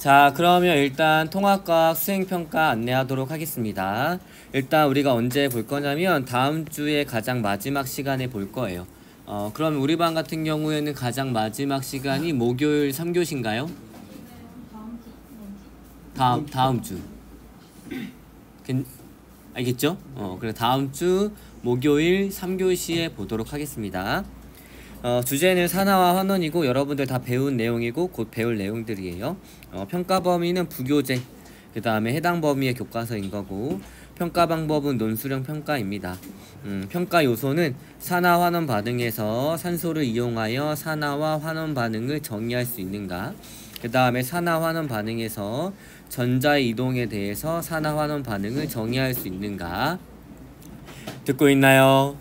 자, 그러면 일단 통합과학 수행평가 안내하도록 하겠습니다. 일단 우리가 언제 볼 거냐면 다음 주에 가장 마지막 시간에 볼 거예요. 그럼 우리 반 같은 경우에는 가장 마지막 시간이 목요일 3교시인가요? 다음 주. 알겠죠? 그래 다음 주 목요일 3교시에 보도록 하겠습니다. 주제는 산하와 환원이고 여러분들 다 배운 내용이고 곧 배울 내용들이에요. 평가 범위는 부교재, 그 다음에 해당 범위의 교과서인 거고 평가 방법은 논술형 평가입니다. 평가 요소는 산화 환원 반응에서 산소를 이용하여 산화와 환원 반응을 정의할 수 있는가, 그 다음에 산화 환원 반응에서 전자의 이동에 대해서 산화 환원 반응을 정의할 수 있는가. 듣고 있나요?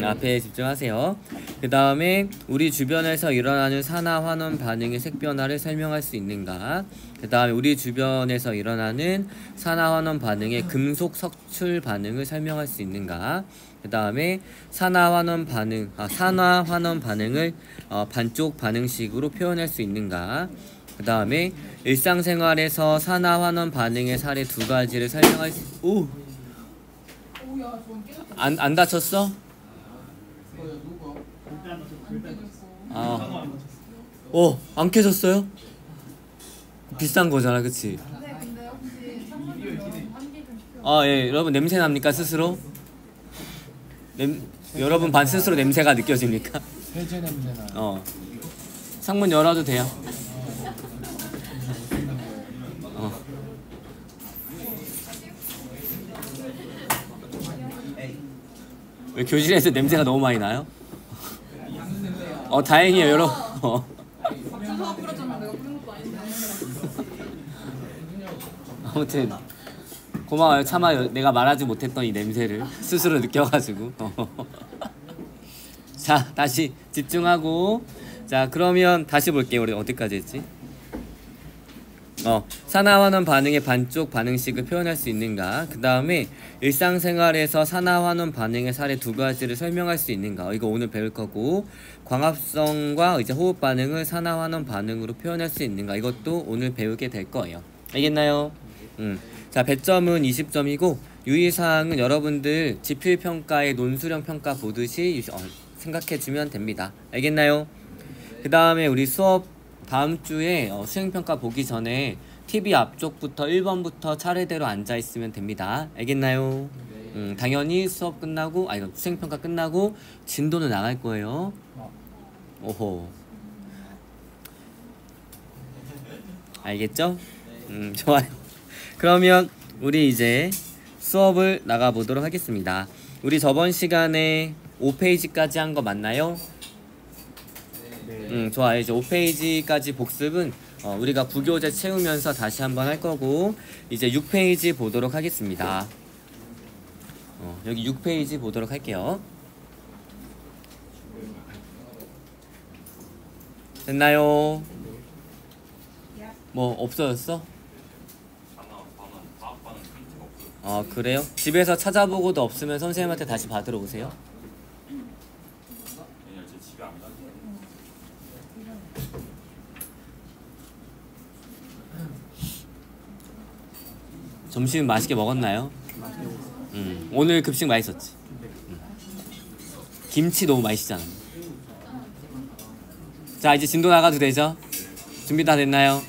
앞에 집중하세요. 그 다음에 우리 주변에서 일어나는 산화 환원 반응의 색변화를 설명할 수 있는가. 그 다음에 우리 주변에서 일어나는 산화 환원 반응의 금속 석출 반응을 설명할 수 있는가. 그 다음에 산화 환원 반응을 반쪽 반응식으로 표현할 수 있는가. 그 다음에 일상생활에서 산화 환원 반응의 사례 두 가지를 설명할 수. 안 다쳤어? 안 깨졌어요? 비싼 거잖아, 그치? 네, 근데 혹시 창문으로 환기 좀 예, 여러분 냄새 납니까, 스스로? 여러분 반 스스로 냄새가 느껴집니까? 세제 냄새나. 창문 열어도 돼요. 왜 교실에서 냄새가 너무 많이 나요? 다행이에요, 여러분. 차가 뿌렸잖아. 내가 뿌린 것도 아닌데. 아무튼 고마워요. 차마 내가 말하지 못했던 이 냄새를 스스로 느껴가지고. 자, 다시 집중하고. 자, 그러면 다시 볼게요. 우리 어디까지 했지? 산화 환원 반응의 반쪽 반응식을 표현할 수 있는가. 그 다음에 일상생활에서 산화 환원 반응의 사례 두 가지를 설명할 수 있는가. 이거 오늘 배울 거고, 광합성과 이제 호흡 반응을 산화 환원 반응으로 표현할 수 있는가. 이것도 오늘 배우게 될 거예요. 알겠나요? 자, 배점은 20점이고 유의사항은 여러분들 지필평가의 논술형 평가 보듯이 생각해주면 됩니다. 알겠나요? 그 다음에 우리 수업 다음 주에 수행평가 보기 전에 TV 앞쪽부터 1번부터 차례대로 앉아있으면 됩니다. 알겠나요? 당연히 수업 끝나고, 수행평가 끝나고 진도는 나갈 거예요. 오호. 알겠죠? 좋아요. 그러면 우리 이제 수업을 나가보도록 하겠습니다. 우리 저번 시간에 5페이지까지 한 거 맞나요? 좋아요. 이제 5페이지까지 복습은 우리가 부교재 채우면서 다시 한번 할 거고, 이제 6페이지 보도록 하겠습니다. 여기 6페이지 보도록 할게요. 됐나요? 뭐 없어졌어? 그래요? 집에서 찾아보고도 없으면 선생님한테 다시 받으러 오세요. 점심 맛있게 먹었나요? 오늘 급식 맛있었지? 김치 너무 맛있잖아. 자, 이제 진도 나가도 되죠? 준비 다 됐나요?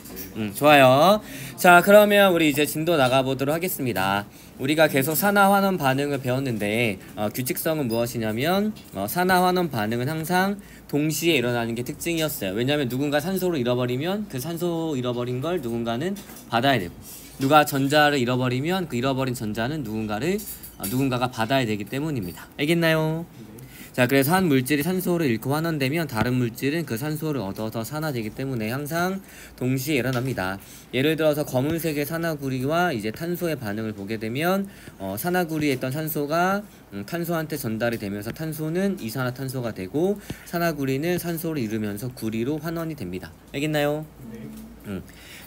좋아요. 자, 그러면 우리 이제 진도 나가보도록 하겠습니다. 우리가 계속 산화 환원 반응을 배웠는데 규칙성은 무엇이냐면 산화 환원 반응은 항상 동시에 일어나는 게 특징이었어요. 왜냐하면 누군가 산소를 잃어버리면 그 산소 잃어버린 걸 누군가는 받아야 되고, 누가 전자를 잃어버리면 그 잃어버린 전자는 누군가가 받아야 되기 때문입니다. 알겠나요? 자, 그래서 한 물질이 산소를 잃고 환원되면 다른 물질은 그 산소를 얻어서 산화되기 때문에 항상 동시에 일어납니다. 예를 들어서 검은색의 산화구리와 이제 탄소의 반응을 보게 되면 산화구리에 있던 산소가 탄소한테 전달이 되면서 탄소는 이산화탄소가 되고 산화구리는 산소를 잃으면서 구리로 환원이 됩니다. 알겠나요?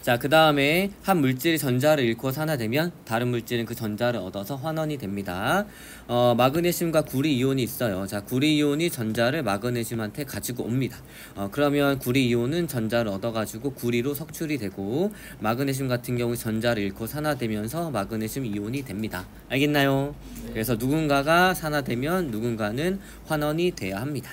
자, 그 다음에 한 물질이 전자를 잃고 산화되면 다른 물질은 그 전자를 얻어서 환원이 됩니다. 마그네슘과 구리 이온이 있어요. 자, 구리 이온이 전자를 마그네슘한테 가지고 옵니다. 그러면 구리 이온은 전자를 얻어가지고 구리로 석출이 되고, 마그네슘 같은 경우 전자를 잃고 산화되면서 마그네슘 이온이 됩니다. 알겠나요? 그래서 누군가가 산화되면 누군가는 환원이 돼야 합니다.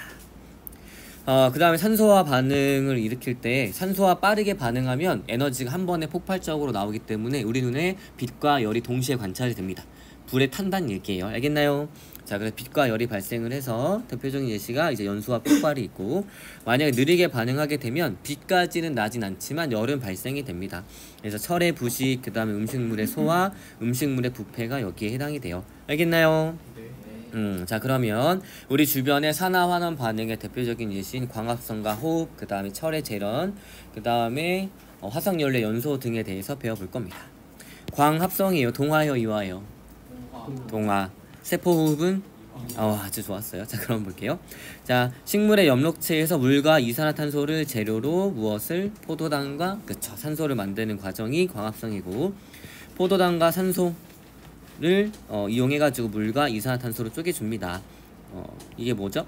그 다음에 산소와 반응을 일으킬 때 산소와 빠르게 반응하면 에너지가 한 번에 폭발적으로 나오기 때문에 우리 눈에 빛과 열이 동시에 관찰이 됩니다. 불에 탄다는 얘기예요. 알겠나요? 자, 그래서 빛과 열이 발생을 해서 대표적인 예시가 이제 연소와 폭발이 있고, 만약에 느리게 반응하게 되면 빛까지는 나진 않지만 열은 발생이 됩니다. 그래서 철의 부식, 그 다음에 음식물의 소화, 음식물의 부패가 여기에 해당이 돼요. 알겠나요? 자, 그러면 우리 주변의 산화환원 반응의 대표적인 예시인 광합성과 호흡, 그 다음에 철의 재련, 그 다음에 화석연료 연소 등에 대해서 배워볼 겁니다. 광합성이에요? 동화요? 이화요? 동화. 세포호흡은? 아주 좋았어요. 자, 그럼 볼게요. 자, 식물의 엽록체에서 물과 이산화탄소를 재료로 무엇을? 포도당과, 그쵸, 산소를 만드는 과정이 광합성이고, 포도당과 산소 를 이용해가지고 물과 이산화탄소를 쪼개줍니다. 이게 뭐죠?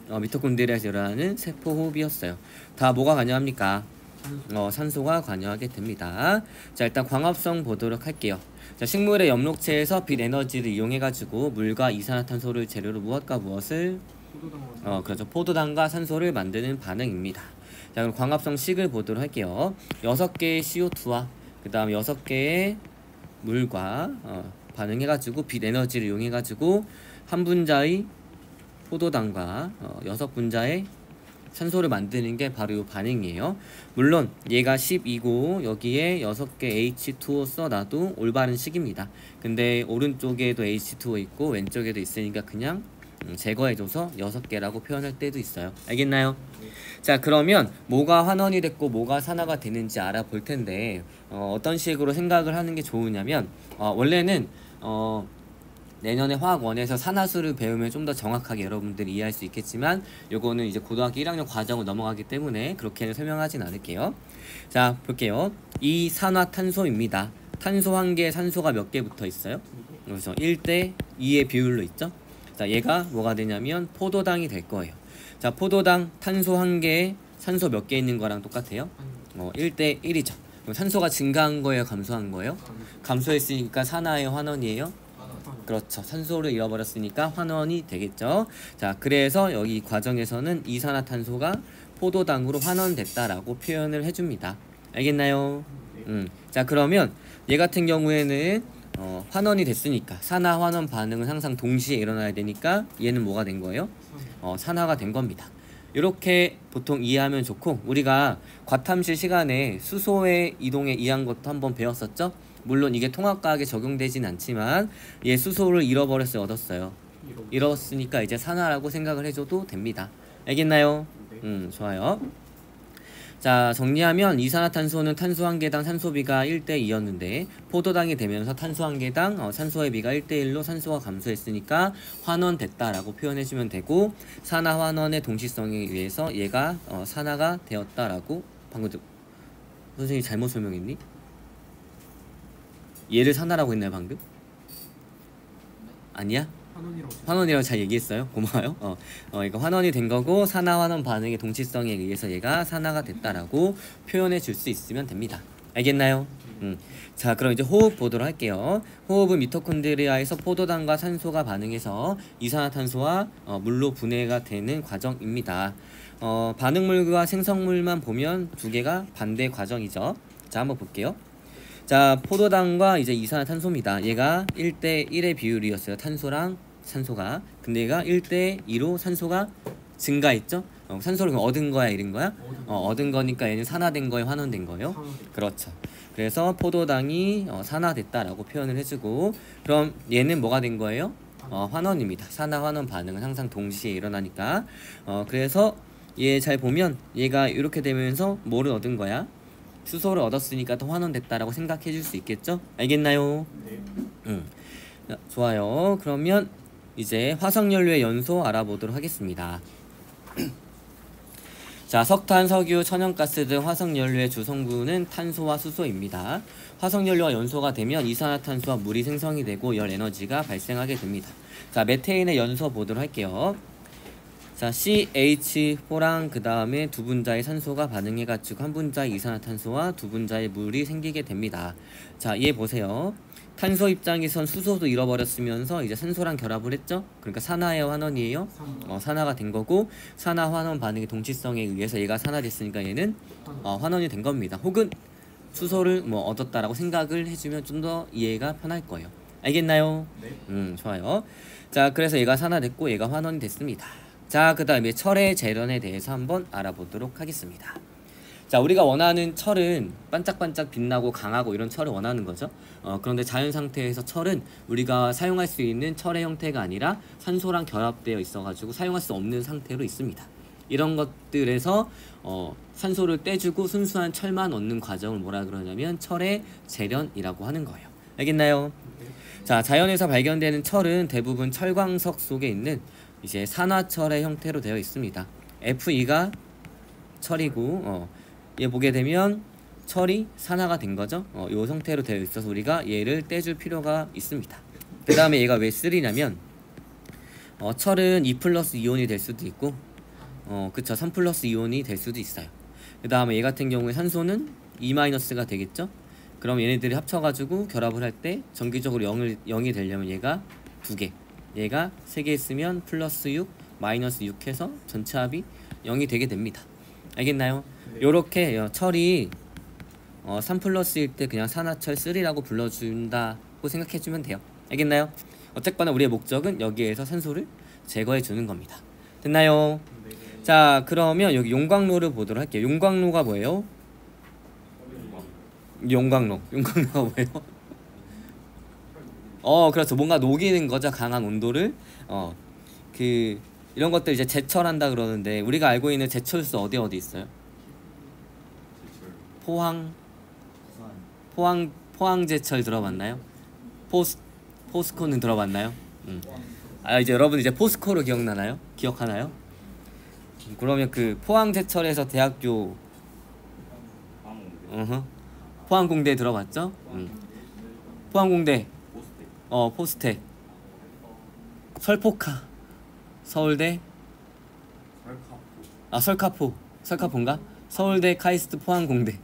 미토콘드리아에서 일어나는 세포호흡이었어요. 다 뭐가 관여합니까? 산소가 관여하게 됩니다. 자, 일단 광합성 보도록 할게요. 자, 식물의 엽록체에서 빛 에너지를 이용해가지고 물과 이산화탄소를 재료로 무엇과 무엇을? 그렇죠. 포도당과 산소를 만드는 반응입니다. 자, 그럼 광합성 식을 보도록 할게요. 6개의 CO2와 그 다음 6개의 물과 반응해가지고 빛 에너지를 이용해가지고 한 분자의 포도당과 6분자의 산소를 만드는 게 바로 이 반응이에요. 물론 얘가 12고 여기에 6개 H2O 써놔도 올바른 식입니다. 근데 오른쪽에도 H2O 있고 왼쪽에도 있으니까 그냥 제거해줘서 6개라고 표현할 때도 있어요. 알겠나요? 자, 그러면 뭐가 환원이 됐고 뭐가 산화가 되는지 알아볼 텐데 어떤 식으로 생각을 하는 게 좋으냐면 원래는 내년에 화학1에서 산화수를 배우면 좀 더 정확하게 여러분들이 이해할 수 있겠지만 요거는 이제 고등학교 1학년 과정을 넘어가기 때문에 그렇게는 설명하진 않을게요. 자, 볼게요. 이산화탄소입니다. 탄소 한 개에 산소가 몇 개 붙어 있어요? 그래서 1대 2의 비율로 있죠. 자, 얘가 뭐가 되냐면 포도당이 될 거예요. 자, 포도당 탄소 한 개에 산소 몇 개 있는 거랑 똑같아요? 1대 1이죠. 그럼 산소가 증가한 거예요? 감소한 거예요? 감소했으니까 산화예요? 환원이에요? 그렇죠. 산소를 잃어버렸으니까 환원이 되겠죠. 자, 그래서 여기 과정에서는 이산화탄소가 포도당으로 환원됐다라고 표현을 해줍니다. 알겠나요? 자, 그러면 얘 같은 경우에는 환원이 됐으니까 산화 환원 반응은 항상 동시에 일어나야 되니까 얘는 뭐가 된 거예요? 산화가 된 겁니다. 이렇게 보통 이해하면 좋고, 우리가 과탐실 시간에 수소의 이동에 의한 것도 한번 배웠었죠? 물론 이게 통합과학에 적용되진 않지만 얘 수소를 잃어버렸어요? 얻었어요? 잃었으니까 이제 산화라고 생각을 해줘도 됩니다. 알겠나요? 좋아요. 자, 정리하면 이산화탄소는 탄소 한 개당 산소비가 1대 2였는데 포도당이 되면서 탄소 한 개당 산소의 비가 1대 1로 산소가 감소했으니까 환원됐다라고 표현해주면 되고, 산화 환원의 동시성에 의해서 얘가 산화가 되었다라고. 방금 선생님이 잘못 설명했니? 얘를 산화라고 했나요 방금? 아니야? 환원이라고 잘 얘기했어요. 고마워요. 이거 환원이 된 거고 산화 환원 반응의 동시성에 의해서 얘가 산화가 됐다라고 표현해 줄 수 있으면 됩니다. 알겠나요? 자, 그럼 이제 호흡 보도록 할게요. 호흡은 미토콘드리아에서 포도당과 산소가 반응해서 이산화탄소와 물로 분해가 되는 과정입니다. 반응물과 생성물만 보면 두 개가 반대 과정이죠. 자, 한번 볼게요. 자, 포도당과 이제 이산화탄소입니다. 얘가 1대 1의 비율이었어요. 탄소랑 산소가. 근데 얘가 1대 2로 산소가 증가했죠? 산소를 얻은 거야, 잃은 거야? 얻은 거니까 얘는 산화된 거예요, 환원된 거예요? 그렇죠. 그래서 포도당이 산화됐다라고 표현을 해주고, 그럼 얘는 뭐가 된 거예요? 환원입니다. 산화 환원 반응은 항상 동시에 일어나니까. 그래서 얘 잘 보면 얘가 이렇게 되면서 뭐를 얻은 거야? 수소를 얻었으니까 더 환원됐다라고 생각해 줄 수 있겠죠? 알겠나요? 네. 좋아요. 그러면 이제 화석연료의 연소 알아보도록 하겠습니다. 자, 석탄, 석유, 천연가스 등 화석연료의 주성분은 탄소와 수소입니다. 화석연료가 연소가 되면 이산화탄소와 물이 생성이 되고 열 에너지가 발생하게 됩니다. 자, 메테인의 연소 보도록 할게요. 자, CH4랑 그 다음에 두 분자의 산소가 반응해가지고 한 분자의 이산화탄소와 두 분자의 물이 생기게 됩니다. 자, 얘 보세요. 탄소 입장에선 수소도 잃어버렸으면서 이제 산소랑 결합을 했죠. 그러니까 산화예요, 환원이에요? 산화가 된 거고, 산화 환원 반응의 동치성에 의해서 얘가 산화됐으니까 얘는 환원이 된 겁니다. 혹은 수소를 뭐 얻었다라고 생각을 해주면 좀 더 이해가 편할 거예요. 알겠나요? 네. 좋아요. 자, 그래서 얘가 산화됐고 얘가 환원이 됐습니다. 자, 그 다음에 철의 재련에 대해서 한번 알아보도록 하겠습니다. 자, 우리가 원하는 철은 반짝반짝 빛나고 강하고 이런 철을 원하는 거죠. 그런데 자연 상태에서 철은 우리가 사용할 수 있는 철의 형태가 아니라 산소랑 결합되어 있어가지고 사용할 수 없는 상태로 있습니다. 이런 것들에서 산소를 떼주고 순수한 철만 얻는 과정을 뭐라 그러냐면 철의 재련이라고 하는 거예요. 알겠나요? 자, 자연에서 발견되는 철은 대부분 철광석 속에 있는 이제 산화철의 형태로 되어 있습니다. Fe가 철이고 얘 보게 되면 철이 산화가 된 거죠. 요 형태로 되어 있어서 우리가 얘를 떼줄 필요가 있습니다. 그 다음에 얘가 왜 3냐면 철은 2 플러스 이온이 될 수도 있고 그쵸, 3 플러스 이온이 될 수도 있어요. 그 다음에 얘 같은 경우에 산소는 2 마이너스가 되겠죠. 그럼 얘네들이 합쳐가지고 결합을 할 때 정기적으로 0이 되려면 얘가 2개, 얘가 3개 있으면 플러스 6, 마이너스 6 해서 전체 합이 0이 되게 됩니다. 알겠나요? 네. 요렇게 철이 3 플러스일 때 그냥 산화철 3라고 불러준다고 생각해주면 돼요. 알겠나요? 어쨌거나 우리의 목적은 여기에서 산소를 제거해주는 겁니다. 됐나요? 네. 자, 그러면 여기 용광로를 보도록 할게요. 용광로가 뭐예요? 용광로가 뭐예요? 그렇죠. 뭔가 녹이는 거죠. 강한 온도를. 이런 것들 이제 제철한다 그러는데 우리가 알고 있는 제철소 어디 있어요? 포항제철 들어봤나요? 포스코는 들어봤나요? 이제 여러분 이제 포스코로 기억나나요? 기억하나요? 그러면 그 포항제철에서 대학교 포항공대 들어봤죠? 포항공대 포스텍 설포카 서울대 설카포인가? 서울대 카이스트 포항공대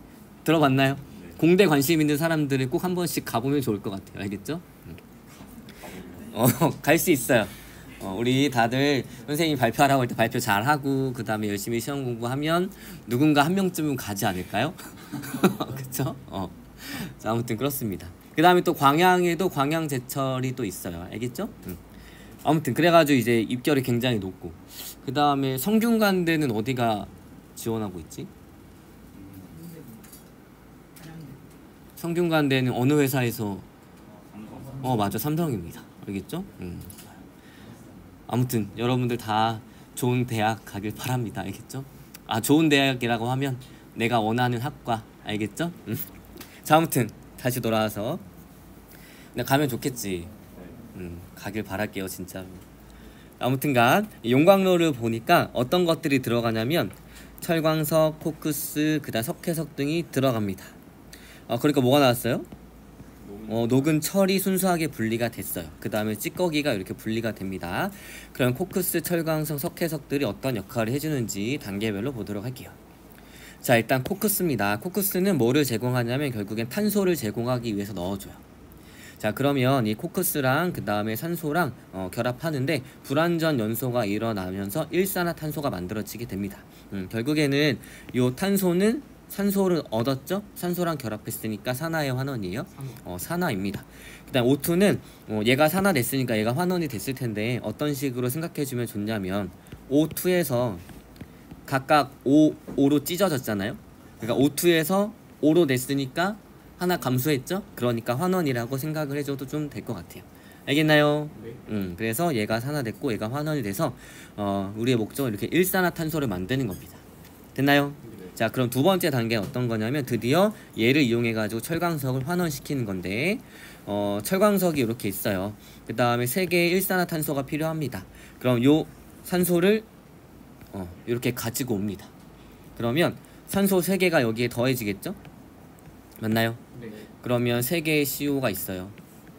들어봤나요? 공대 관심 있는 사람들은 꼭 한 번씩 가보면 좋을 것 같아요. 알겠죠? 갈 수 있어요. 우리 다들 선생님이 발표하라고 할 때 발표 잘하고 그 다음에 열심히 시험 공부하면 누군가 한 명쯤은 가지 않을까요? 그쵸? 자, 아무튼 그렇습니다. 그 다음에 또 광양에도 광양제철이 또 있어요. 알겠죠? 아무튼 그래가지고 이제 입결이 굉장히 높고 그 다음에 성균관대는 어디가 지원하고 있지? 성균관대는 어느 회사에서 맞아, 삼성입니다. 알겠죠? 아무튼 여러분들 다 좋은 대학 가길 바랍니다. 알겠죠? 좋은 대학이라고 하면 내가 원하는 학과. 알겠죠? 자, 아무튼 다시 돌아와서 가면 좋겠지. 가길 바랄게요, 진짜로. 아무튼간 용광로를 보니까 어떤 것들이 들어가냐면 철광석, 코크스, 그다음 석회석 등이 들어갑니다. 그러니까 뭐가 나왔어요? 녹은 철이 순수하게 분리가 됐어요. 그 다음에 찌꺼기가 이렇게 분리가 됩니다. 그럼 코크스, 철광석, 석회석들이 어떤 역할을 해주는지 단계별로 보도록 할게요. 자, 일단 코크스입니다. 코크스는 뭐를 제공하냐면 결국엔 탄소를 제공하기 위해서 넣어줘요. 자, 그러면 이 코크스랑 그 다음에 산소랑 결합하는데 불완전 연소가 일어나면서 일산화탄소가 만들어지게 됩니다. 결국에는 이 탄소는 산소를 얻었죠? 산소랑 결합했으니까 산화의 환원이에요. 산화입니다. 그 다음 O2는 얘가 산화됐으니까 얘가 환원이 됐을 텐데 어떤 식으로 생각해주면 좋냐면 O2에서 각각 5로 찢어졌잖아요. 그러니까 O2에서 5로 냈으니까 하나 감소했죠? 그러니까 환원이라고 생각을 해줘도 좀 될 것 같아요. 알겠나요? 네. 그래서 얘가 산화됐고 얘가 환원이 돼서 우리의 목적은 이렇게 일산화탄소를 만드는 겁니다. 됐나요? 네. 자, 그럼 두 번째 단계는 어떤 거냐면 드디어 얘를 이용해 가지고 철광석을 환원시키는 건데 철광석이 이렇게 있어요. 그 다음에 3개의 일산화탄소가 필요합니다. 그럼 요 산소를 이렇게 가지고 옵니다. 그러면 산소 3개가 여기에 더해지겠죠? 맞나요? 네. 그러면 3개의 CO가 있어요.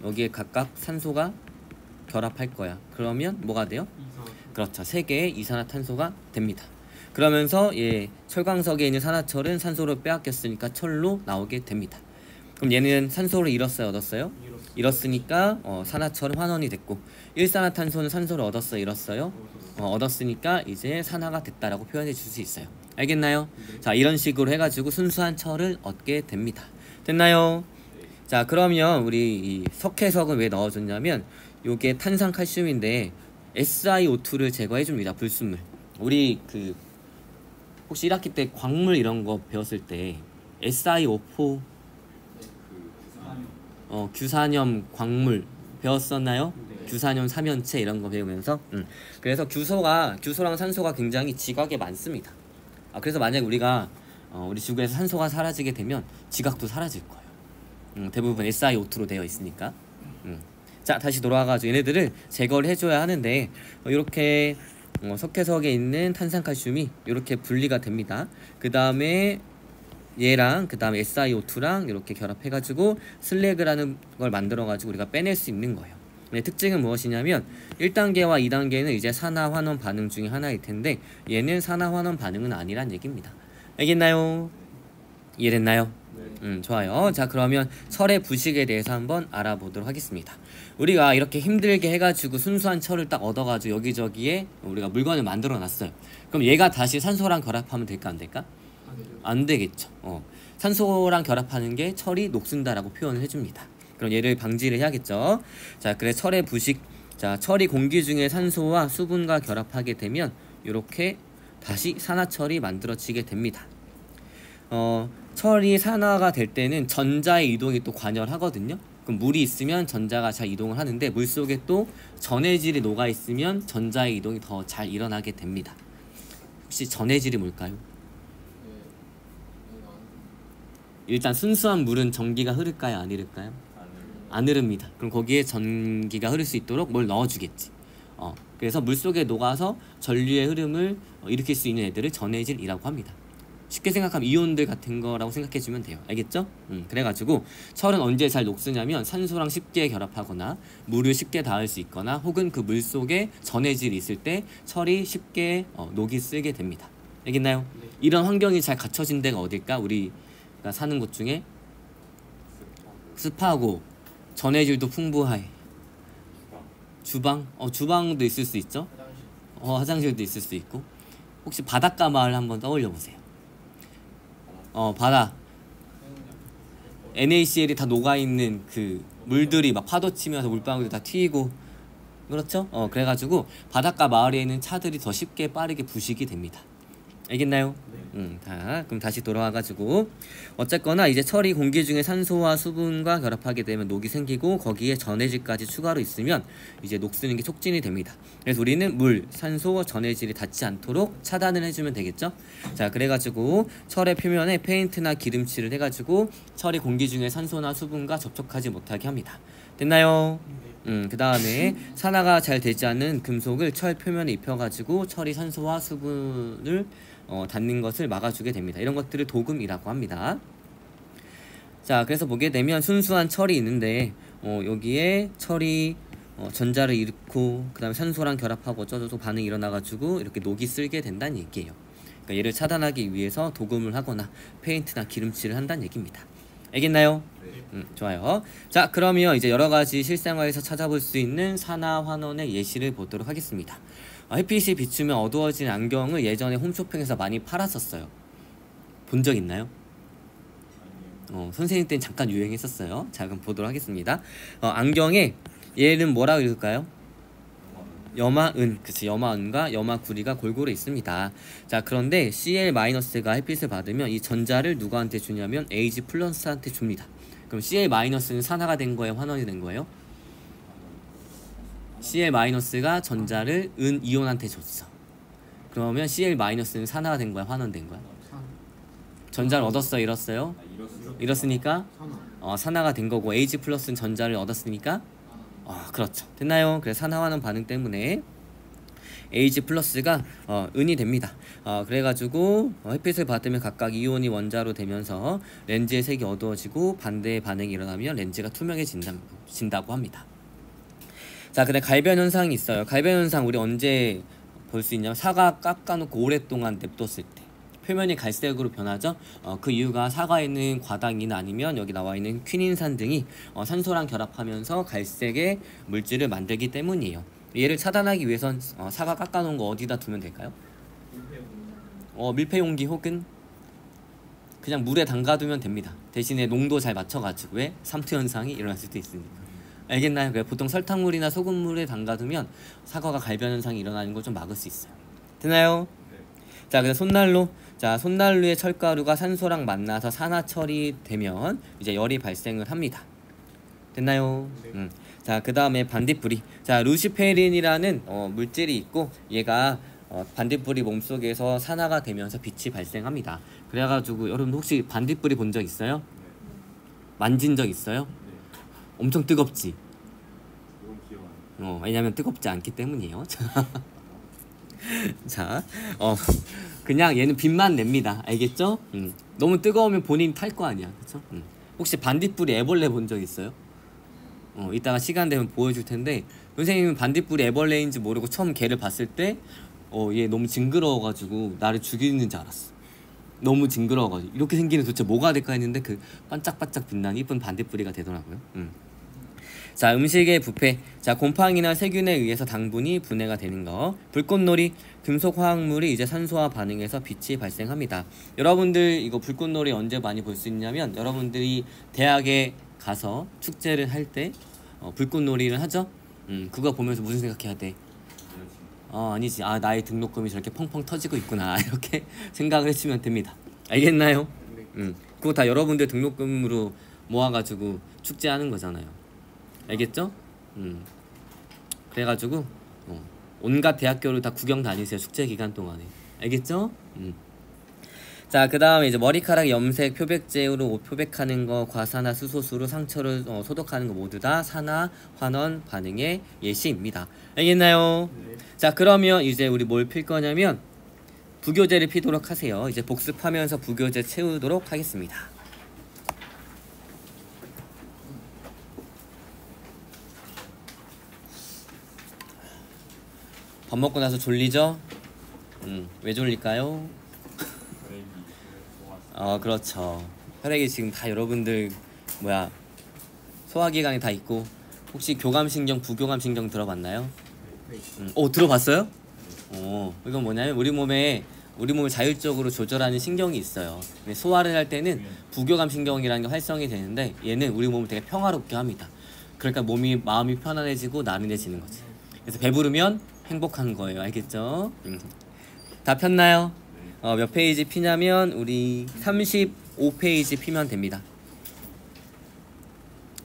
여기에 각각 산소가 결합할 거야. 그러면 뭐가 돼요? 그렇죠. 3개의 이산화탄소가 됩니다. 그러면서 철광석에 있는 산화철은 산소를 빼앗겼으니까 철로 나오게 됩니다. 그럼 얘는 산소를 잃었어요, 얻었어요? 잃었으니까 산화철은 환원이 됐고, 일산화탄소는 산소를 얻었어요, 잃었어요? 얻었으니까 이제 산화가 됐다라고 표현해 줄 수 있어요. 알겠나요? 자, 이런 식으로 해가지고 순수한 철을 얻게 됩니다. 됐나요? 자, 그러면 우리 이 석회석은 왜 넣어줬냐면 요게 탄산칼슘인데 SiO2를 제거해 줍니다. 불순물. 우리 그 혹시 1학기 때 광물 이런 거 배웠을 때 SiO4 규산염 광물 배웠었나요? 네. 규산염 삼연체 이런 거 배우면서 그래서 규소랑 산소가 굉장히 지각에 많습니다. 그래서 만약에 우리가 우리 지구에서 산소가 사라지게 되면 지각도 사라질 거예요. 대부분 SiO2로 되어 있으니까. 자, 다시 돌아와가지고 얘네들을 제거를 해줘야 하는데 이렇게 석회석에 있는 탄산칼슘이 이렇게 분리가 됩니다. 그 다음에 얘랑 그 다음에 SiO2랑 이렇게 결합해가지고 슬래그라는 걸 만들어가지고 우리가 빼낼 수 있는 거예요. 특징은 무엇이냐면 1단계와 2단계는 이제 산화환원 반응 중에 하나일 텐데 얘는 산화환원 반응은 아니란 얘기입니다. 알겠나요? 이해됐나요? 좋아요. 자, 그러면 철의 부식에 대해서 한번 알아보도록 하겠습니다. 우리가 이렇게 힘들게 해가지고 순수한 철을 딱 얻어가지고 여기저기에 우리가 물건을 만들어 놨어요. 그럼 얘가 다시 산소랑 결합하면 될까 안 될까? 안 되겠죠. 산소랑 결합하는 게 철이 녹슨다라고 표현을 해줍니다. 그럼 얘를 방지를 해야겠죠. 자, 그래 철의 부식. 자, 철이 공기 중에 산소와 수분과 결합하게 되면 이렇게 다시 산화철이 만들어지게 됩니다. 철이 산화가 될 때는 전자의 이동이 또 관여하거든요. 그럼 물이 있으면 전자가 잘 이동을 하는데 물속에 또 전해질이 녹아 있으면 전자의 이동이 더 잘 일어나게 됩니다. 혹시 전해질이 뭘까요? 일단 순수한 물은 전기가 흐를까요? 안 흐를까요? 안 흐릅니다. 그럼 거기에 전기가 흐를 수 있도록 뭘 넣어주겠지. 그래서 물속에 녹아서 전류의 흐름을 일으킬 수 있는 애들을 전해질이라고 합니다. 쉽게 생각하면 이온들 같은 거라고 생각해주면 돼요. 알겠죠? 그래가지고 철은 언제 잘 녹쓰냐면 산소랑 쉽게 결합하거나 물을 쉽게 닿을 수 있거나 혹은 그 물 속에 전해질이 있을 때 철이 쉽게 녹이 쓰게 됩니다. 알겠나요? 네. 이런 환경이 잘 갖춰진 데가 어딜까? 우리가 사는 곳 중에 습하고 전해질도 풍부해. 주방? 주방도 있을 수 있죠? 화장실도 있을 수 있고. 혹시 바닷가 마을 한번 떠올려 보세요. 바다. NaCl이 다 녹아있는 그 물들이 막 파도 치면서 물방울이 다 튀고. 그렇죠? 그래가지고 바닷가 마을에 있는 차들이 더 쉽게 빠르게 부식이 됩니다. 알겠나요? 그럼 다시 돌아와가지고 어쨌거나 이제 철이 공기 중에 산소와 수분과 결합하게 되면 녹이 생기고 거기에 전해질까지 추가로 있으면 이제 녹쓰는 게 촉진이 됩니다. 그래서 우리는 물, 산소, 전해질이 닿지 않도록 차단을 해주면 되겠죠. 자, 그래가지고 철의 표면에 페인트나 기름칠을 해가지고 철이 공기 중에 산소나 수분과 접촉하지 못하게 합니다. 됐나요? 그 다음에 산화가 잘 되지 않는 금속을 철 표면에 입혀가지고 철이 산소와 수분을 닿는 것을 막아주게 됩니다. 이런 것들을 도금이라고 합니다. 자, 그래서 보게 되면 순수한 철이 있는데 여기에 철이 전자를 잃고 그 다음에 산소랑 결합하고 어쩌고저쩌고 반응이 일어나가지고 이렇게 녹이 쓸게 된다는 얘기예요. 그러니까 얘를 차단하기 위해서 도금을 하거나 페인트나 기름칠을 한다는 얘기입니다. 알겠나요? 좋아요. 자, 그러면 이제 여러가지 실생활에서 찾아볼 수 있는 산화환원의 예시를 보도록 하겠습니다. 햇빛이 비추면 어두워진 안경을 예전에 홈쇼핑에서 많이 팔았었어요. 본 적 있나요? 선생님 때는 잠깐 유행했었어요. 자, 그럼 보도록 하겠습니다. 안경에 얘는 뭐라고 읽을까요? 염화은. 그치, 염화은과 염화구리가 골고루 있습니다. 자, 그런데 Cl-가 햇빛을 받으면 이 전자를 누구한테 주냐면 Ag+한테 줍니다. 그럼 Cl-는 산화가 된 거예요? 환원이 된 거예요? Cl-가 전자를 이온한테 줬어. 그러면 Cl-는 산화가 된 거야? 환원된 거야? 전자를 얻었어? 잃었어요? 잃었으니까 산화가 된 거고 Ag+는 전자를 얻었으니까 그렇죠. 됐나요? 그래서 산화환원 반응 때문에 Ag 플러스가 은이 됩니다. 그래가지고 햇빛을 받으면 각각 이온이 원자로 되면서 렌즈의 색이 어두워지고 반대의 반응이 일어나면 렌즈가 투명해진다고 합니다. 자, 근데 갈변 현상이 있어요. 갈변 현상 우리 언제 볼 수 있냐면 사과 깎아놓고 오랫동안 냅뒀을 때 표면이 갈색으로 변하죠. 그 이유가 사과에 있는 과당이나 아니면 여기 나와 있는 퀴닌산 등이 산소랑 결합하면서 갈색의 물질을 만들기 때문이에요. 얘를 차단하기 위해선 사과 깎아놓은 거 어디다 두면 될까요? 밀폐용기 혹은 그냥 물에 담가두면 됩니다. 대신에 농도 잘 맞춰가지고 왜? 삼투 현상이 일어날 수도 있으니까. 알겠나요? 보통 설탕물이나 소금물에 담가두면 사과가 갈변 현상이 일어나는 걸 좀 막을 수 있어요. 되나요? 네. 자, 그래서 손난로. 자, 손난로의 철가루가 산소랑 만나서 산화철이 되면 이제 열이 발생을 합니다. 됐나요? 네. 자, 그 다음에 반딧불이. 자, 루시페린이라는 물질이 있고 얘가 반딧불이 몸속에서 산화가 되면서 빛이 발생합니다. 그래가지고 여러분 혹시 반딧불이 본 적 있어요? 만진 적 있어요? 엄청 뜨겁지? 너무 귀여워요. 왜냐면 뜨겁지 않기 때문이에요. 자, 그냥 얘는 빛만 냅니다. 알겠죠? 너무 뜨거우면 본인 탈 거 아니야. 그쵸? 혹시 반딧불이 애벌레 본 적 있어요? 이따가 시간 되면 보여줄 텐데 선생님은 반딧불이 애벌레인지 모르고 처음 걔를 봤을 때 얘 너무 징그러워가지고 나를 죽이는 줄 알았어. 너무 징그러워가지고 이렇게 생기는 도대체 뭐가 될까 했는데 그 반짝반짝 빛나는 이쁜 반딧불이가 되더라고요. 자, 음식의 부패. 자, 곰팡이나 세균에 의해서 당분이 분해가 되는 거. 불꽃놀이. 금속 화학물이 이제 산소와 반응해서 빛이 발생합니다. 여러분들 이거 불꽃놀이 언제 많이 볼 수 있냐면 여러분들이 대학에 가서 축제를 할 때 불꽃놀이를 하죠. 그거 보면서 무슨 생각해야 돼? 아니지. 나의 등록금이 저렇게 펑펑 터지고 있구나. 이렇게 생각을 해주면 됩니다. 알겠나요? 그거 다 여러분들 등록금으로 모아가지고 축제하는 거잖아요. 알겠죠? 그래가지고 온갖 대학교를 다 구경 다니세요. 축제 기간 동안에. 알겠죠? 자, 그 다음에 이제 머리카락 염색, 표백제로 옷 표백하는 거, 과산화 수소수로 상처를 소독하는 거 모두 다 산화 환원 반응의 예시입니다. 알겠나요? 네. 자, 그러면 이제 우리 뭘 필 거냐면 부교재를 피도록 하세요. 이제 복습하면서 부교재 채우도록 하겠습니다. 밥 먹고 나서 졸리죠? 왜 졸릴까요? 그렇죠. 혈액이 지금 다 여러분들 소화기관에 다 있고 혹시 교감신경, 부교감신경 들어봤나요? 들어봤어요? 이건 뭐냐면 우리 몸을 자율적으로 조절하는 신경이 있어요. 소화를 할 때는 부교감신경이라는 게 활성이 되는데 얘는 우리 몸을 되게 평화롭게 합니다. 그러니까 마음이 편안해지고 나른해지는 거지. 그래서 배부르면 행복한 거예요. 알겠죠? 다 폈나요? 몇 페이지 피냐면 우리 35페이지 피면 됩니다.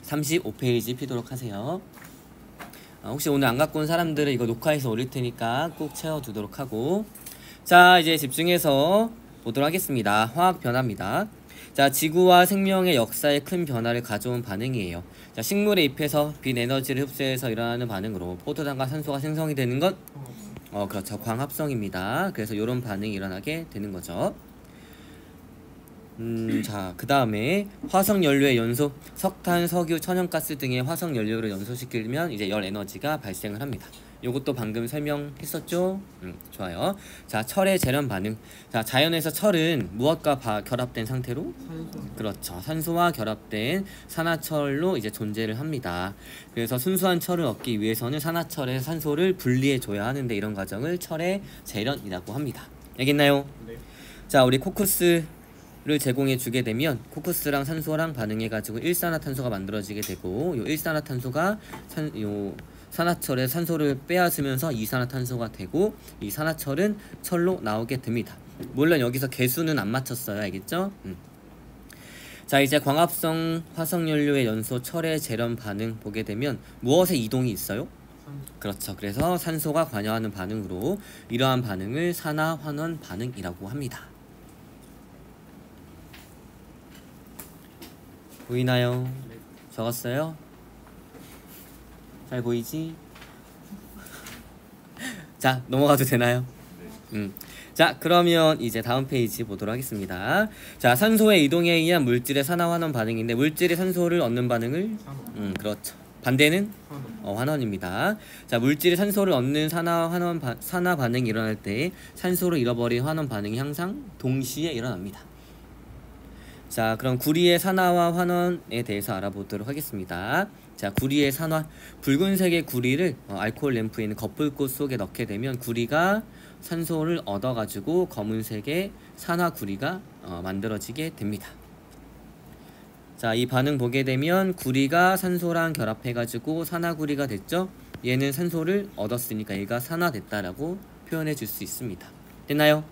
35페이지 피도록 하세요. 혹시 오늘 안 갖고 온 사람들은 이거 녹화해서 올릴 테니까 꼭 채워두도록 하고. 자, 이제 집중해서 보도록 하겠습니다. 화학 변화입니다. 자, 지구와 생명의 역사에 큰 변화를 가져온 반응이에요. 자, 식물의 잎에서 빛 에너지를 흡수해서 일어나는 반응으로 포도당과 산소가 생성이 되는 것, 그렇죠. 광합성입니다. 그래서 이런 반응이 일어나게 되는 거죠. 자, 그 다음에 화석연료의 연소, 석탄, 석유, 천연가스 등의 화석연료를 연소시키면 이제 열 에너지가 발생을 합니다. 요것도 방금 설명했었죠? 좋아요. 자, 철의 재련 반응. 자, 자연에서 철은 무엇과 결합된 상태로? 산소. 그렇죠. 산소와 결합된 산화철로 이제 존재를 합니다. 그래서 순수한 철을 얻기 위해서는 산화철에 산소를 분리해 줘야 하는데 이런 과정을 철의 재련이라고 합니다. 알겠나요? 네. 자, 우리 코쿠스를 제공해 주게 되면 코쿠스랑 산소랑 반응해 가지고 일산화탄소가 만들어지게 되고 요 일산화탄소가 산화철에 산소를 빼앗으면서 이산화탄소가 되고 이 산화철은 철로 나오게 됩니다. 물론 여기서 개수는 안 맞췄어요. 알겠죠? 자, 이제 광합성 화석연료의 연소 철의 재련 반응 보게 되면 무엇의 이동이 있어요? 그렇죠. 그래서 산소가 관여하는 반응으로 이러한 반응을 산화 환원 반응이라고 합니다. 보이나요? 적었어요? 잘 보이지? 자, 넘어가도 되나요? 자, 그러면 이제 다음 페이지 보도록 하겠습니다. 자, 산소의 이동에 의한 물질의 산화 환원 반응인데 물질이 산소를 얻는 반응을 그렇죠. 반대는 환원입니다. 자, 물질이 산소를 얻는 산화 반응이 일어날 때 산소를 잃어버린 환원 반응이 항상 동시에 일어납니다. 자, 그럼 구리의 산화와 환원에 대해서 알아보도록 하겠습니다. 자, 구리의 산화, 붉은색의 구리를 알코올 램프에 있는 거풀꽃 속에 넣게 되면 구리가 산소를 얻어가지고 검은색의 산화 구리가 만들어지게 됩니다. 자, 이 반응 보게 되면 구리가 산소랑 결합해가지고 산화구리가 됐죠? 얘는 산소를 얻었으니까 얘가 산화됐다라고 표현해 줄 수 있습니다. 됐나요?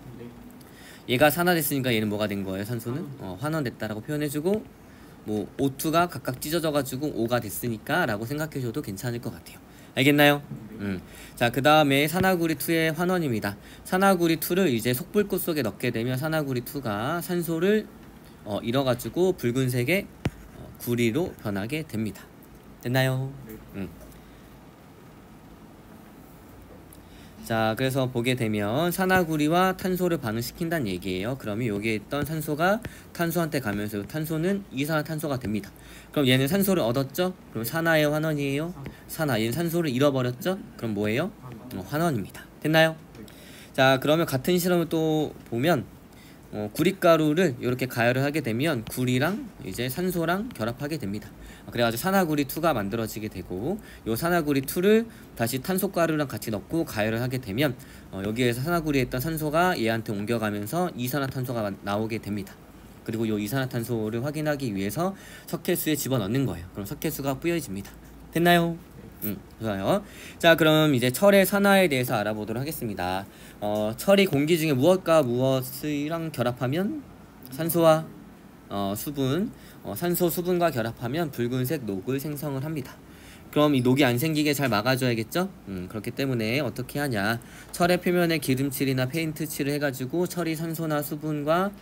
얘가 산화됐으니까 얘는 뭐가 된 거예요? 산소는 환원됐다라고 표현해주고 뭐 O2가 각각 찢어져가지고 O가 됐으니까 라고 생각해줘도 괜찮을 것 같아요. 알겠나요? 자, 그 다음에 산화구리2의 환원입니다. 산화구리2를 이제 속불꽃 속에 넣게 되면 산화구리2가 산소를 잃어가지고 붉은색의 구리로 변하게 됩니다. 됐나요? 자, 그래서 보게 되면 산화구리와 탄소를 반응시킨다는 얘기예요. 그러면 여기에 있던 산소가 탄소한테 가면서 탄소는 이산화탄소가 됩니다. 그럼 얘는 산소를 얻었죠? 그럼 산화의 환원이에요. 산화, 얘는 산소를 잃어버렸죠? 그럼 뭐예요? 환원입니다. 됐나요? 자, 그러면 같은 실험을 또 보면 구리가루를 이렇게 가열을 하게 되면 구리랑 이제 산소랑 결합하게 됩니다. 그래가지고 산화구리2가 만들어지게 되고 요 산화구리2를 다시 탄소가루랑 같이 넣고 가열을 하게 되면 여기에서 산화구리에 있던 산소가 얘한테 옮겨가면서 이산화탄소가 나오게 됩니다. 그리고 요 이산화탄소를 확인하기 위해서 석회수에 집어넣는 거예요. 그럼 석회수가 뿌려집니다. 됐나요? 좋아요. 자, 그럼 이제 철의 산화에 대해서 알아보도록 하겠습니다. 철이 공기 중에 무엇과 무엇이랑 결합하면 산소와 수분, 산소 수분과 결합하면 붉은색 녹을 생성을 합니다. 그럼 이 녹이 안 생기게 잘 막아줘야겠죠? 그렇기 때문에 어떻게 하냐, 철의 표면에 기름칠이나 페인트 칠을 해가지고 철이 산소나 수분과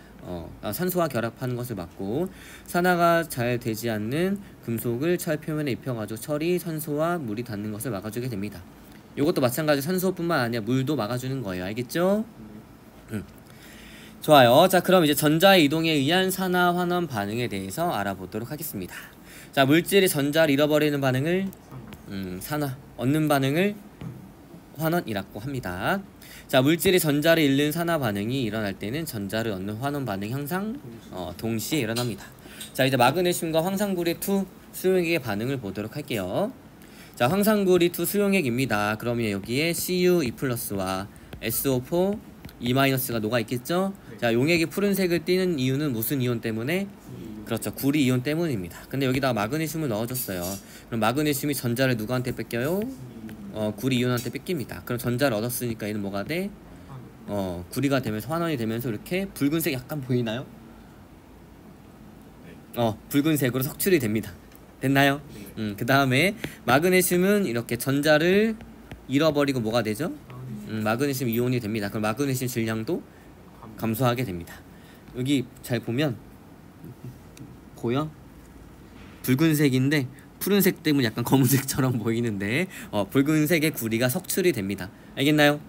산소와 결합하는 것을 막고 산화가 잘 되지 않는 금속을 철 표면에 입혀가지고 철이 산소와 물이 닿는 것을 막아주게 됩니다. 이것도 마찬가지로 산소뿐만 아니라 물도 막아주는 거예요. 알겠죠? 좋아요. 자, 그럼 이제 전자의 이동에 의한 산화 환원 반응에 대해서 알아보도록 하겠습니다. 자, 물질이 전자를 잃어버리는 반응을 산화, 얻는 반응을 환원이라고 합니다. 자, 물질이 전자를 잃는 산화 반응이 일어날 때는 전자를 얻는 환원 반응이 항상 동시에 일어납니다. 자, 이제 마그네슘과 황산구리2 수용액의 반응을 보도록 할게요. 자, 황산구리2 수용액입니다. 그러면 여기에 Cu2+와 SO4 E-가 녹아 있겠죠? 자, 용액이 푸른색을 띠는 이유는 무슨 이온 때문에? 그렇죠, 구리 이온 때문입니다. 근데 여기다가 마그네슘을 넣어줬어요. 그럼 마그네슘이 전자를 누구한테 뺏겨요? 구리 이온한테 뺏깁니다. 그럼 전자를 얻었으니까 얘는 뭐가 돼? 구리가 되면서 환원이 되면서 이렇게 붉은색 약간 보이나요? 붉은색으로 석출이 됩니다. 됐나요? 그 다음에 마그네슘은 이렇게 전자를 잃어버리고 뭐가 되죠? 마그네슘 이온이 됩니다. 그럼 마그네슘 질량도 감소하게 됩니다. 여기 잘 보면 보여? 붉은색인데 푸른색 때문에 약간 검은색처럼 보이는데 붉은색의 구리가 석출이 됩니다. 알겠나요?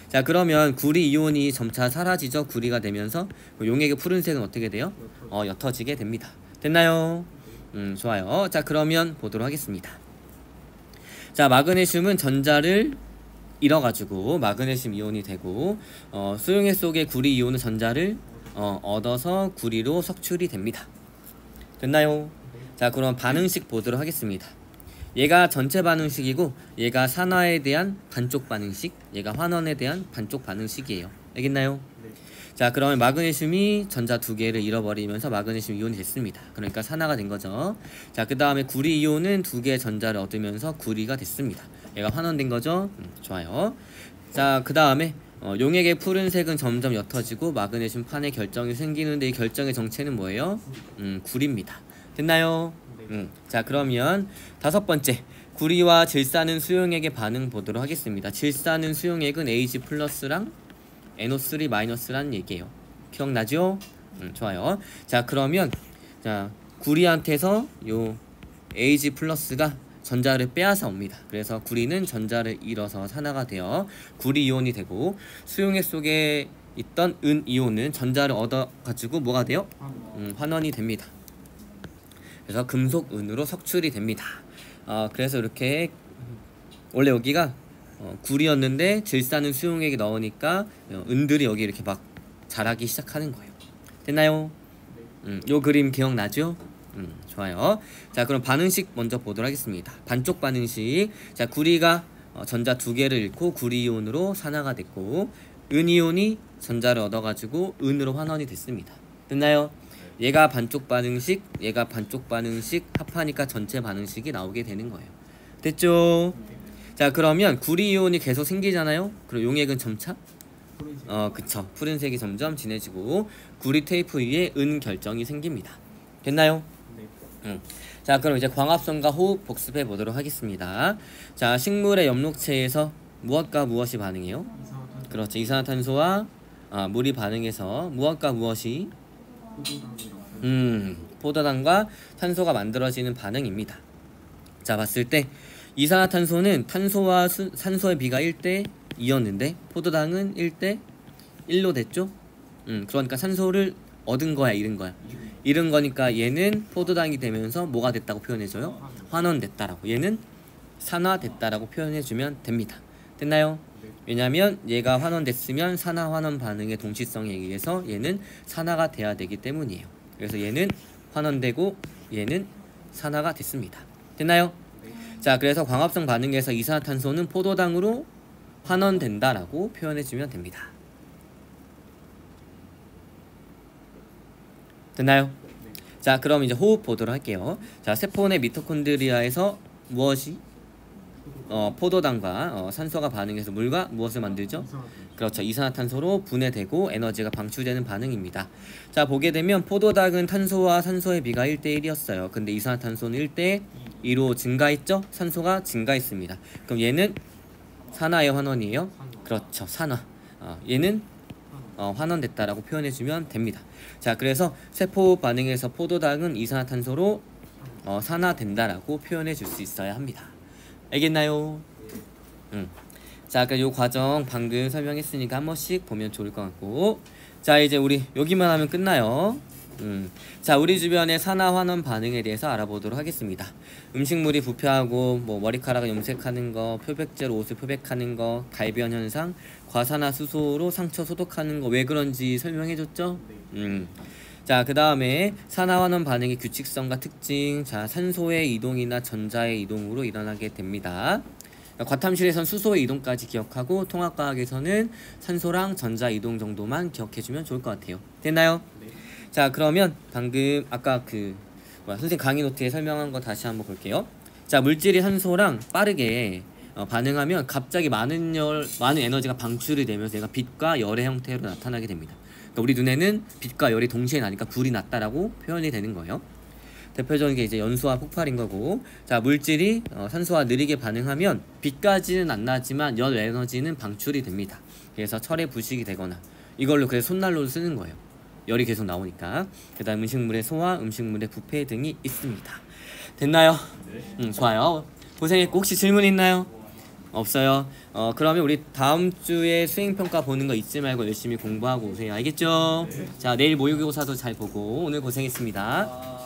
자, 그러면 구리 이온이 점차 사라지죠. 구리가 되면서 용액의 푸른색은 어떻게 돼요? 옅어지게 됩니다. 됐나요? 좋아요. 자, 그러면 보도록 하겠습니다. 자, 마그네슘은 전자를 잃어가지고 마그네슘 이온이 되고 수용액 속의 구리 이온은 전자를 얻어서 구리로 석출이 됩니다. 됐나요? 자, 그럼 반응식 보도록 하겠습니다. 얘가 전체 반응식이고 얘가 산화에 대한 반쪽 반응식, 얘가 환원에 대한 반쪽 반응식이에요. 알겠나요? 네. 자, 그러면 마그네슘이 전자 두 개를 잃어버리면서 마그네슘 이온이 됐습니다. 그러니까 산화가 된 거죠. 자, 그 다음에 구리 이온은 두 개의 전자를 얻으면서 구리가 됐습니다. 얘가 환원된 거죠. 좋아요. 자, 그 다음에 용액의 푸른색은 점점 옅어지고 마그네슘 판에 결정이 생기는데 이 결정의 정체는 뭐예요? 구리입니다. 됐나요? 자, 그러면 다섯 번째, 구리와 질산은 수용액의 반응 보도록 하겠습니다. 질산은 수용액은 Ag+랑 NO3- 얘기예요. 기억나죠? 좋아요. 자, 그러면 자, 구리한테서 요 Ag+가 전자를 빼앗아 옵니다. 그래서 구리는 전자를 잃어서 산화가 되어 구리 이온이 되고, 수용액 속에 있던 은 이온은 전자를 얻어 가지고 뭐가 돼요? 환원이 됩니다. 그래서 금속 은으로 석출이 됩니다. 그래서 이렇게 원래 여기가 구리였는데 질산은 수용액에 넣으니까 은들이 여기 이렇게 막 자라기 시작하는 거예요. 됐나요? 요 그림 기억나죠? 좋아요. 자, 그럼 반응식 먼저 보도록 하겠습니다. 반쪽 반응식. 자, 구리가 전자 2개를 잃고 구리이온으로 산화가 됐고, 은이온이 전자를 얻어가지고 은으로 환원이 됐습니다. 됐나요? 얘가 반쪽 반응식, 얘가 반쪽 반응식 합하니까 전체 반응식이 나오게 되는 거예요. 됐죠? 자, 그러면 구리이온이 계속 생기잖아요? 그럼 용액은 점차? 그쵸. 푸른색이 점점 진해지고 구리 테이프 위에 은 결정이 생깁니다. 됐나요? 자, 그럼 이제 광합성과 호흡 복습해 보도록 하겠습니다. 자, 식물의 엽록체에서 무엇과 무엇이 반응해요? 그렇죠. 이산화탄소와 물이 반응해서 무엇과 무엇이? 포도당과 탄소가 만들어지는 반응입니다. 자, 봤을 때 이산화탄소는 탄소와 산소의 비가 1대 2였는데 포도당은 1대 1로 됐죠? 그러니까 산소를 얻은 거야, 잃은 거야? 잃은 거니까 얘는 포도당이 되면서 뭐가 됐다고 표현해줘요? 환원됐다라고. 얘는 산화됐다라고 표현해주면 됩니다. 됐나요? 왜냐면 얘가 환원됐으면 산화 환원 반응의 동시성에 의해서 얘는 산화가 돼야 되기 때문이에요. 그래서 얘는 환원되고 얘는 산화가 됐습니다. 됐나요? 자, 그래서 광합성 반응에서 이산화탄소는 포도당으로 환원된다라고 표현해주면 됩니다. 됐나요? 자, 그럼 이제 호흡 보도록 할게요. 자, 세포 내 미토콘드리아에서 무엇이? 포도당과 산소가 반응해서 물과 무엇을 만들죠? 그렇죠. 이산화탄소로 분해되고 에너지가 방출되는 반응입니다. 자, 보게 되면 포도당은 탄소와 산소의 비가 1대 1이었어요. 근데 이산화탄소는 1대 2로 증가했죠? 산소가 증가했습니다. 그럼 얘는 산화의 환원이에요? 그렇죠. 산화. 얘는 환원됐다라고 표현해주면 됩니다. 자, 그래서 세포 반응에서 포도당은 이산화탄소로 산화된다라고 표현해줄 수 있어야 합니다. 알겠나요? 자, 그럼 요 과정 방금 설명했으니까 한 번씩 보면 좋을 것 같고, 자, 이제 우리 여기만 하면 끝나요. 자, 우리 주변의 산화 환원 반응에 대해서 알아보도록 하겠습니다. 음식물이 부패하고 뭐 머리카락을 염색하는 거, 표백제로 옷을 표백하는 거, 갈변 현상, 과산화수소로 상처 소독하는 거, 왜 그런지 설명해줬죠? 자, 그 다음에 산화 환원 반응의 규칙성과 특징. 자, 산소의 이동이나 전자의 이동으로 일어나게 됩니다. 과탐실에선 수소의 이동까지 기억하고 통합과학에서는 산소랑 전자 이동 정도만 기억해주면 좋을 것 같아요. 됐나요? 네. 자, 그러면 방금 아까 선생님 강의 노트에 설명한 거 다시 한번 볼게요. 자, 물질이 산소랑 빠르게 반응하면 갑자기 많은 에너지가 방출이 되면서 얘가 빛과 열의 형태로 나타나게 됩니다. 그러니까 우리 눈에는 빛과 열이 동시에 나니까 불이 났다라고 표현이 되는 거예요. 대표적인 게 이제 연소와 폭발인 거고, 자, 물질이 산소와 느리게 반응하면 빛까지는 안 나지만 열 에너지는 방출이 됩니다. 그래서 철의 부식이 되거나, 이걸로 그래서 손난로를 쓰는 거예요. 열이 계속 나오니까. 그 다음 음식물의 소화, 음식물의 부패 등이 있습니다. 됐나요? 네. 좋아요. 고생했고, 혹시 질문 있나요? 없어요? 그러면 우리 다음 주에 수행평가 보는 거 잊지 말고 열심히 공부하고 오세요. 알겠죠? 네. 자, 내일 모의고사도 잘 보고 오늘 고생했습니다.